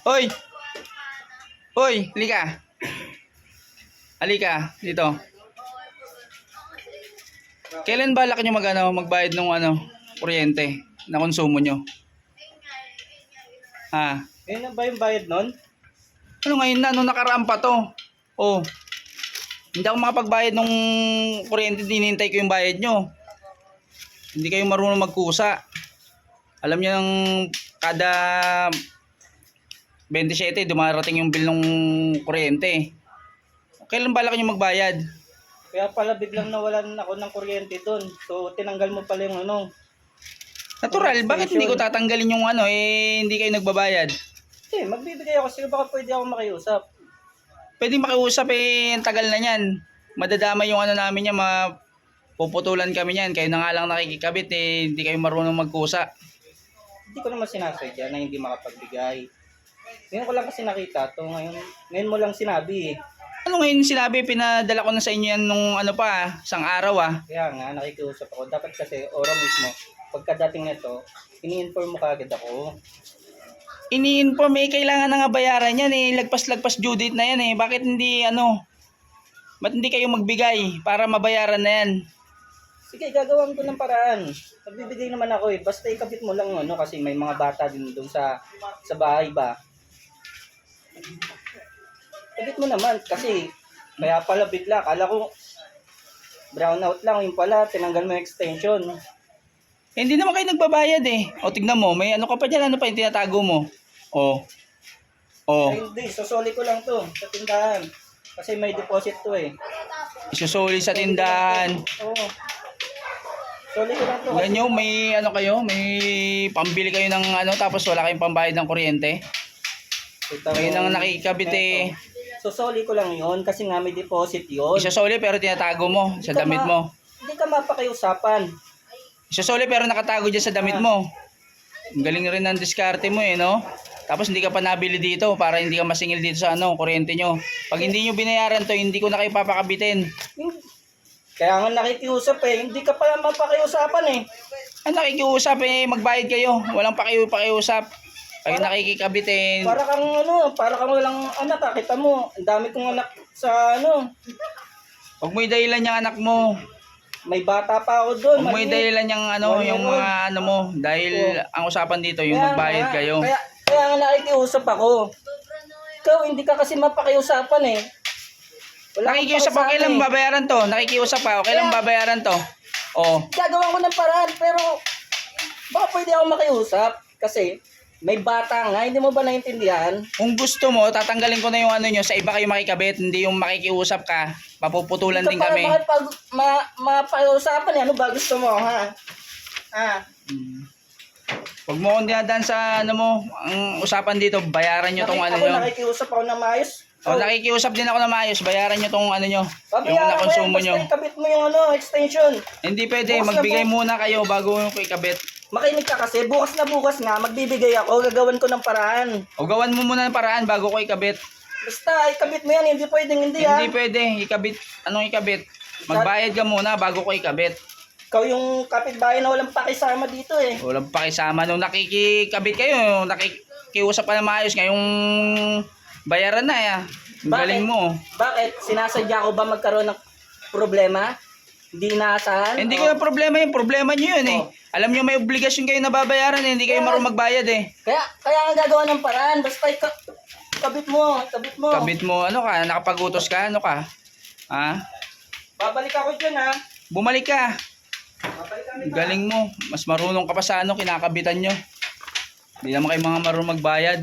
Hoy! Hoy! Halika! Halika, dito. Kailan balak nyo magbayad ng kuryente na konsumo nyo? Ha? Ngayon na ba yung bayad nun? Ano ngayon na? Nung nakaraan pa to. Oh. Hindi ako makapagbayad ng kuryente, dinintay ko yung bayad nyo. Hindi kayo marunong magkusa. Alam nyo ng kada 27 dumarating yung bill ng kuryente. Kailan balak nyo magbayad? Kaya pala biglang nawalan ako ng kuryente dun. So tinanggal mo pala yung Natural, bakit hindi ko tatanggalin yung hindi kayo nagbabayad? Magbibigay ako sila, baka pwede ako makiusap. Pwede makiusap ang tagal na yan. Madadama yung namin yan, mapuputulan kami yan. Kayo na nga lang nakikikabit hindi kayo marunong magkusa. Hindi ko naman sinasadya na hindi makapagbigay. Ngayon ko lang kasi nakita to, ngayon mo lang sinabi eh. Ano ngayon sinabi, pinadala ko na sa inyo yan nung isang araw Kaya nga, nakikiusap ako. Dapat kasi, oras mismo, pagkadating nito, ini-inform mo kagad ako. Ini-inform kailangan na nga bayaran yan lagpas-lagpas due date na yan Bakit hindi ba't hindi kayo magbigay para mabayaran na yan? Sige, gagawin ko ng paraan. Magbibigay naman ako basta ikabit mo lang kasi may mga bata din doon sa bahay ba. Ikabit mo naman kasi kaya pala bigla, kala ko brownout lang, yung pala tinanggal mo yung extension. Hindi naman kayo nagbabayad O tignan mo, may ka pa dyan, ano pa yung tinatago mo? Ay, hindi, susuli ko lang to sa tindahan. Kasi may deposit to Isusuli sa tindahan. Oo. Suli ko lang to. Ganyan may kayo, may pambili kayo ng tapos wala kayong pambayad ng kuryente. Kayo nang nakikabit Susuli ko lang yun kasi nga may deposit yun. Isusuli pero tinatago mo sa damit mo. Hindi ka mapakiusapan. Isusuli pero nakatago dyan sa damit mo. Ang galing rin ng diskarte mo no? Tapos hindi ka pa nabili dito para hindi ka masingil dito sa kuryente nyo. Pag hindi nyo binayaran to, hindi ko na kayo papakabitin. Kaya nga nakikiusap hindi ka pala mapakiusapan Ang nakikiusap magbayad kayo. Walang pakiusap. Kayo nakikikabitin. Para kang walang anak kita mo. Ang dami kong anak sa Huwag mo dahilan yung anak mo. May bata pa ako doon. Huwag mo dahilan yung yung mga mo. Dahil ang usapan dito yung magbayad kayo. Kaya nga nakikiusap ako. Ikaw hindi ka kasi mapakiusapan Nakikiusap ako, kailan babayaran to? Nakikiusap ako, kailan babayaran to? Gagawa ko ng paraan pero baka pwede ako makiusap kasi may bata nga, hindi mo ba naintindihan? Kung gusto mo, tatanggalin ko na yung nyo, sa iba kayo makikabit, hindi yung makikiusap ka, papuputulan din kami. Hindi ka pala mapakiusapan ano ba gusto mo, ha? Huwag mo akong dinadaan sa ang usapan dito, bayaran nyo tong nyo. Nakikiusap ako na maayos. Nakikiusap din ako na maayos, bayaran nyo tong nyo, yung nakonsumo nyo. Basta ikabit mo yung extension. Hindi pwede, magbigay muna kayo bago ko ikabit. Makinig ka kasi, bukas nga, magbibigay ako, gagawan ko ng paraan. O gawan mo muna ng paraan bago ko ikabit. Basta, ikabit mo yan, hindi pwedeng hindi Hindi pwede, ikabit. Anong ikabit? Magbayad ka muna bago ko ikabit. Ikaw yung kapitbahay na walang pakisama dito Walang pakisama. Nung nakikikabit kayo, nakikiusap pa na maayos, ngayong bayaran na Galing mo. Bakit? Sinasadya ko ba magkaroon ng problema? Hindi inaasahan? Hindi ko na problema yung problema nyo yun Alam nyo may obligasyon kayo na babayaran hindi kayo marunong magbayad Kaya nga gagawa ng paraan, basta kabit mo. Kabit mo, nakapagutos ka, Ha? Babalik ako dyan Bumalik ka. Babalik kami Galing mo, mas marunong ka pa sa kinakabitan nyo. Hindi naman kayo mga marunong magbayad.